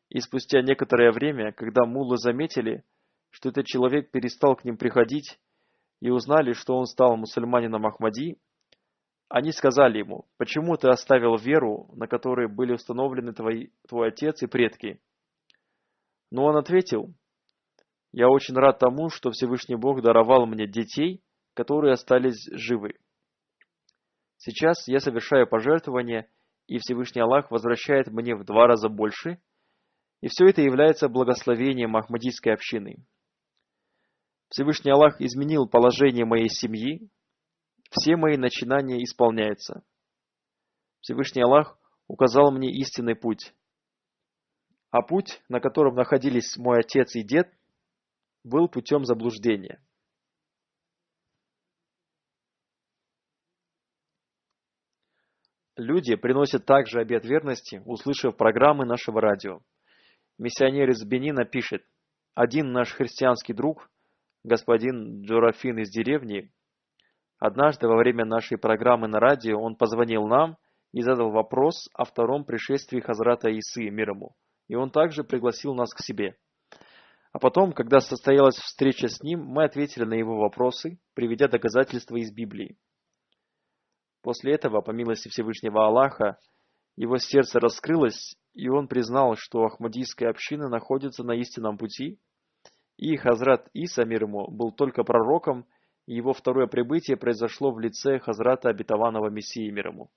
И спустя некоторое время, когда муллы заметили, что этот человек перестал к ним приходить, и узнали, что он стал мусульманином Ахмади, они сказали ему: почему ты оставил веру, на которой были установлены твой отец и предки? Но он ответил: я очень рад тому, что Всевышний Бог даровал мне детей, которые остались живы. Сейчас я совершаю пожертвования, и Всевышний Аллах возвращает мне в 2 раза больше, и все это является благословением Ахмадийской общины. Всевышний Аллах изменил положение моей семьи, все мои начинания исполняются. Всевышний Аллах указал мне истинный путь, а путь, на котором находились мой отец и дед, был путем заблуждения. Люди приносят также обет верности, услышав программы нашего радио. Миссионер из Бенина пишет: один наш христианский друг, господин Джорафин из деревни, однажды во время нашей программы на радио он позвонил нам и задал вопрос о втором пришествии Хазрата Исы, мир ему, и он также пригласил нас к себе. А потом, когда состоялась встреча с ним, мы ответили на его вопросы, приведя доказательства из Библии. После этого, по милости Всевышнего Аллаха, его сердце раскрылось, и он признал, что Ахмадийская община находится на истинном пути, и Хазрат Иса, мир ему, был только пророком, и его второе прибытие произошло в лице Хазрата обетованного Мессии, мир ему.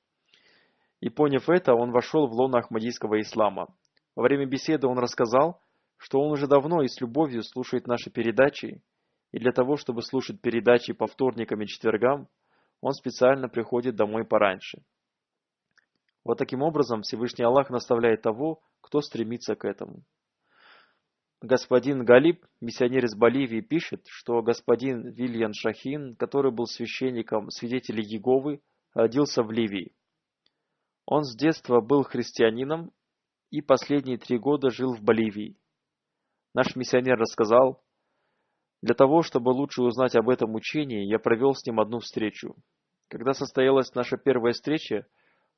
И поняв это, он вошел в лоно Ахмадийского ислама. Во время беседы он рассказал, что он уже давно и с любовью слушает наши передачи, и для того, чтобы слушать передачи по вторникам и четвергам, он специально приходит домой пораньше. Вот таким образом Всевышний Аллах наставляет того, кто стремится к этому. Господин Галиб, миссионер из Боливии, пишет, что господин Вильян Шахин, который был священником свидетелей Иеговы, родился в Ливии. Он с детства был христианином и последние 3 года жил в Боливии. Наш миссионер рассказал: для того, чтобы лучше узнать об этом учении, я провел с ним одну встречу. Когда состоялась наша первая встреча,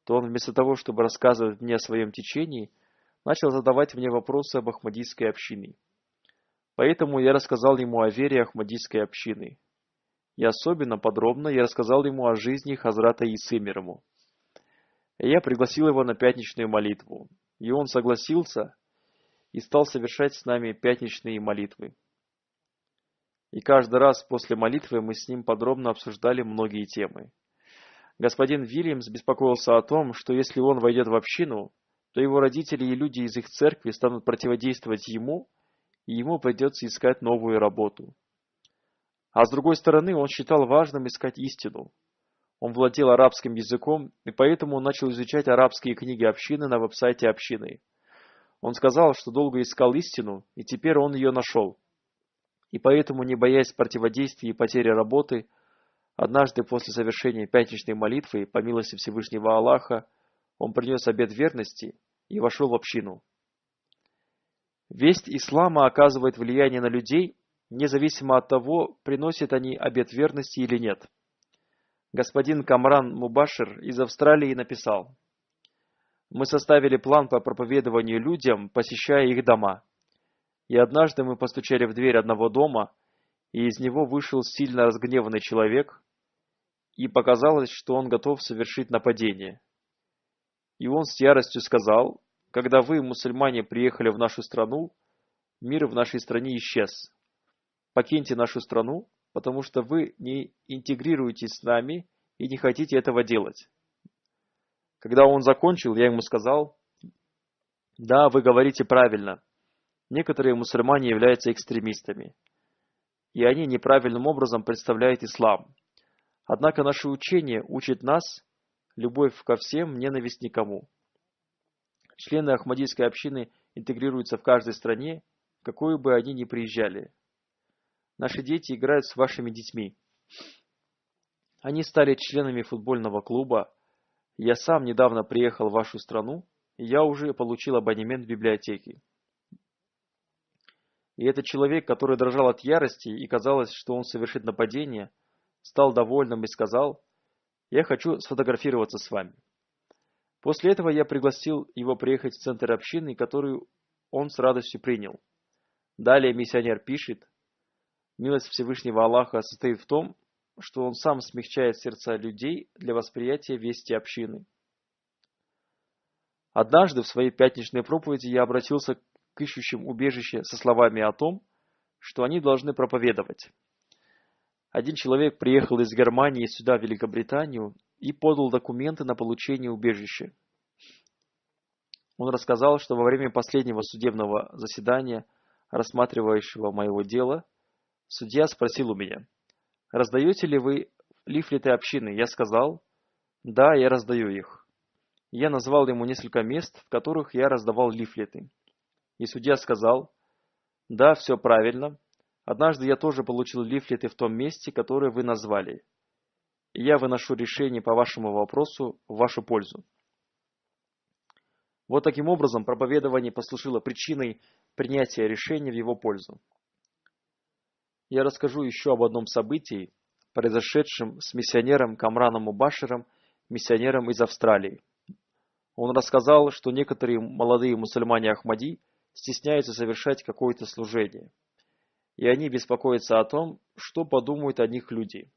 то он вместо того, чтобы рассказывать мне о своем течении, начал задавать мне вопросы об Ахмадийской общине. Поэтому я рассказал ему о вере Ахмадийской общины. И особенно подробно я рассказал ему о жизни Хазрата Исы, мир ему. И я пригласил его на пятничную молитву, и он согласился и стал совершать с нами пятничные молитвы. И каждый раз после молитвы мы с ним подробно обсуждали многие темы. Господин Вильямс беспокоился о том, что если он войдет в общину, то его родители и люди из их церкви станут противодействовать ему, и ему придется искать новую работу. А с другой стороны, он считал важным искать истину. Он владел арабским языком, и поэтому он начал изучать арабские книги общины на веб-сайте общины. Он сказал, что долго искал истину, и теперь он ее нашел. И поэтому, не боясь противодействия и потери работы, однажды после совершения пятничной молитвы, по милости Всевышнего Аллаха, он принес обет верности и вошел в общину. Весть ислама оказывает влияние на людей, независимо от того, приносят они обет верности или нет. Господин Камран Мубашир из Австралии написал: мы составили план по проповедованию людям, посещая их дома. И однажды мы постучали в дверь одного дома, и из него вышел сильно разгневанный человек, и показалось, что он готов совершить нападение. И он с яростью сказал: когда вы, мусульмане, приехали в нашу страну, мир в нашей стране исчез. Покиньте нашу страну, потому что вы не интегрируетесь с нами и не хотите этого делать. Когда он закончил, я ему сказал: да, вы говорите правильно. Некоторые мусульмане являются экстремистами, и они неправильным образом представляют ислам. Однако наше учение учит нас любовь ко всем, ненависть никому. Члены Ахмадийской общины интегрируются в каждой стране, в какую бы они ни приезжали. Наши дети играют с вашими детьми. Они стали членами футбольного клуба. Я сам недавно приехал в вашу страну, и я уже получил абонемент в библиотеке. И этот человек, который дрожал от ярости и казалось, что он совершит нападение, стал довольным и сказал: «Я хочу сфотографироваться с вами». После этого я пригласил его приехать в центр общины, которую он с радостью принял. Далее миссионер пишет: «Милость Всевышнего Аллаха состоит в том, что он сам смягчает сердца людей для восприятия вести общины». Однажды в своей пятничной проповеди я обратился к ищущим убежище со словами о том, что они должны проповедовать. Один человек приехал из Германии сюда, в Великобританию, и подал документы на получение убежища. Он рассказал, что во время последнего судебного заседания, рассматривающего моего дела, судья спросил у меня: «Раздаете ли вы лифлеты общины?» Я сказал: «Да, я раздаю их». Я назвал ему несколько мест, в которых я раздавал лифлеты. И судья сказал: «Да, все правильно. Однажды я тоже получил лифлеты в том месте, которое вы назвали. И я выношу решение по вашему вопросу в вашу пользу». Вот таким образом проповедование послужило причиной принятия решения в его пользу. Я расскажу еще об одном событии, произошедшем с миссионером Камраном Мубаширом, миссионером из Австралии. Он рассказал, что некоторые молодые мусульмане Ахмади стесняются совершать какое-то служение, и они беспокоятся о том, что подумают о них люди.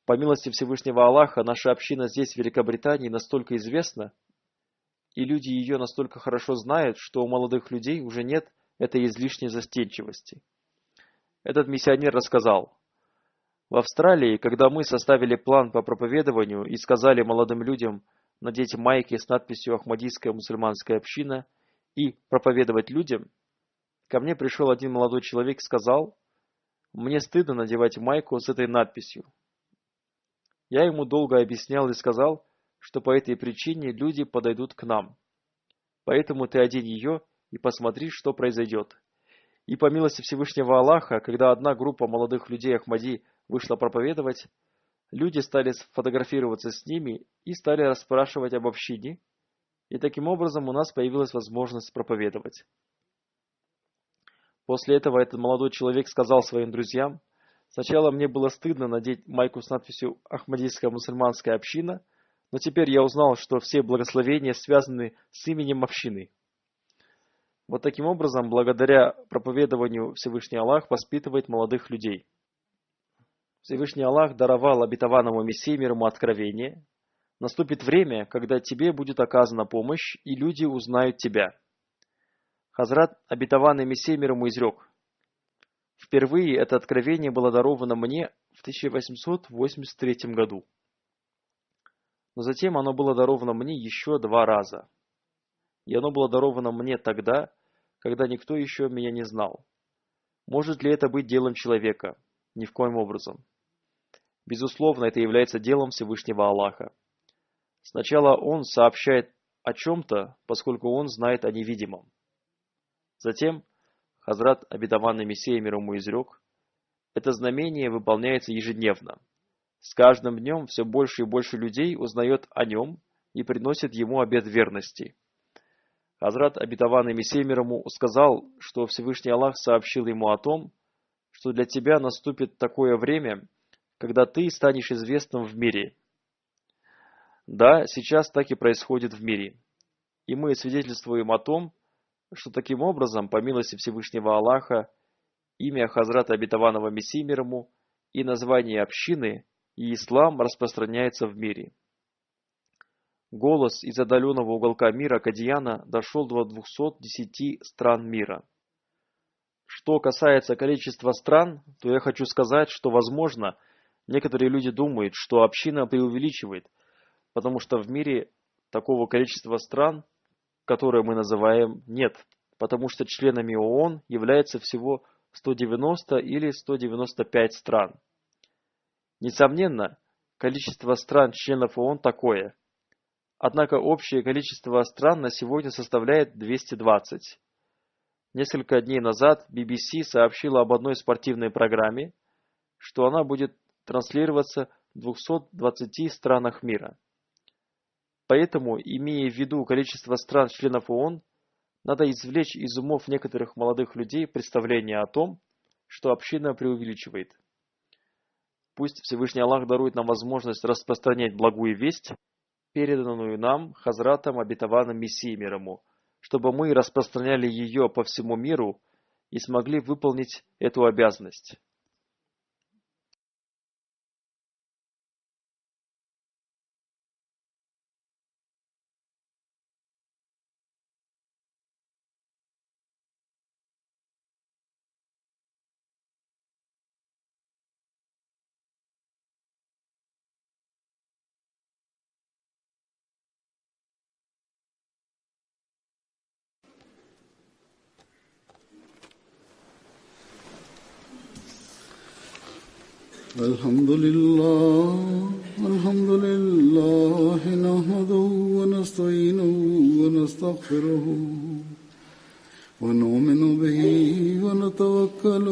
По милости Всевышнего Аллаха, наша община здесь, в Великобритании, настолько известна, и люди ее настолько хорошо знают, что у молодых людей уже нет этой излишней застенчивости. Этот миссионер рассказал: «В Австралии, когда мы составили план по проповедованию и сказали молодым людям надеть майки с надписью «Ахмадийская мусульманская община» и проповедовать людям, ко мне пришел один молодой человек и сказал: «Мне стыдно надевать майку с этой надписью». Я ему долго объяснял и сказал, что по этой причине люди подойдут к нам. Поэтому ты одень ее и посмотри, что произойдет. И по милости Всевышнего Аллаха, когда одна группа молодых людей Ахмади вышла проповедовать, люди стали фотографироваться с ними и стали расспрашивать об общине, и таким образом у нас появилась возможность проповедовать. После этого этот молодой человек сказал своим друзьям: «Сначала мне было стыдно надеть майку с надписью «Ахмадийская мусульманская община», но теперь я узнал, что все благословения связаны с именем общины». Вот таким образом, благодаря проповедованию, Всевышний Аллах воспитывает молодых людей. Всевышний Аллах даровал обетованному Мессии мир ему откровение. Наступит время, когда тебе будет оказана помощь, и люди узнают тебя. Хазрат, обетованный Мессия мир ему, изрек: «Впервые это откровение было даровано мне в 1883 году. Но затем оно было даровано мне еще 2 раза. И оно было даровано мне тогда, когда никто еще меня не знал. Может ли это быть делом человека? Ни в коем образом. Безусловно, это является делом Всевышнего Аллаха. Сначала Он сообщает о чем-то, поскольку Он знает о невидимом. Затем Хазрат, обетованный Мессия мир ему, изрек: это знамение выполняется ежедневно. С каждым днем все больше и больше людей узнает о нем и приносит ему обет верности. Хазрат, обетованный Мессия мир ему, сказал, что Всевышний Аллах сообщил ему о том, что для тебя наступит такое время, когда ты станешь известным в мире. Да, сейчас так и происходит в мире. И мы свидетельствуем о том, что таким образом, по милости Всевышнего Аллаха, имя Хазрата, обетованного Мессии мир ему, и название общины, и ислам распространяется в мире. Голос из отдаленного уголка мира Кадияна дошел до 210 стран мира. Что касается количества стран, то я хочу сказать, что, возможно, некоторые люди думают, что община преувеличивает, потому что в мире такого количества стран, которые мы называем, нет, потому что членами ООН является всего 190 или 195 стран. Несомненно, количество стран-членов ООН такое. Однако общее количество стран на сегодня составляет 220. Несколько дней назад BBC сообщила об одной спортивной программе, что она будет транслироваться в 220 странах мира. Поэтому, имея в виду количество стран-членов ООН, надо извлечь из умов некоторых молодых людей представление о том, что община преувеличивает. Пусть Всевышний Аллах дарует нам возможность распространять благую весть, переданную нам Хазратом обетованным Мессией мир ему, чтобы мы распространяли ее по всему миру и смогли выполнить эту обязанность. الحمد لله نحمده ونستعينه ونستغفره ونؤمن به ونتوكل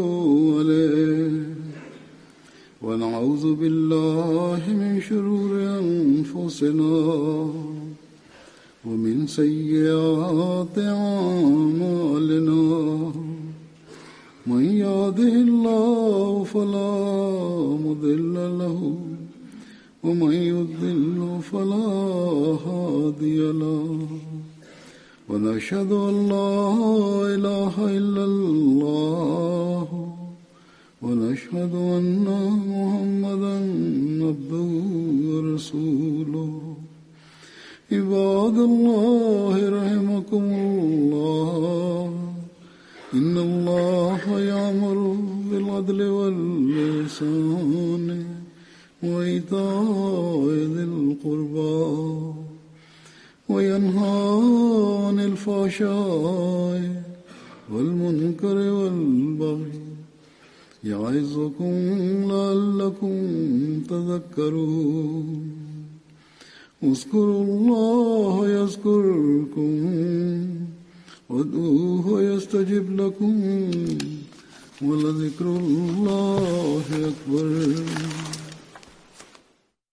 عليه ونعوذ بالله من شرور أنفسنا ومن سيئات أعمالنا من يهده الله فلا مضل له ومن يضلل فلا هادي له ونشهد أن لا إله إلا الله ونشهد أن محمدا عبده ورسوله عباد الله رحمكم الله إن الله يأمر بالعدل والإحسان وإيتاء ذي القربى وينهى عن الفحشاء والمنكر والبغي يعظكم لعلكم تذكرون اذكروا الله يذكركم وادعوه يستجب لكم ولذكر الله أكبر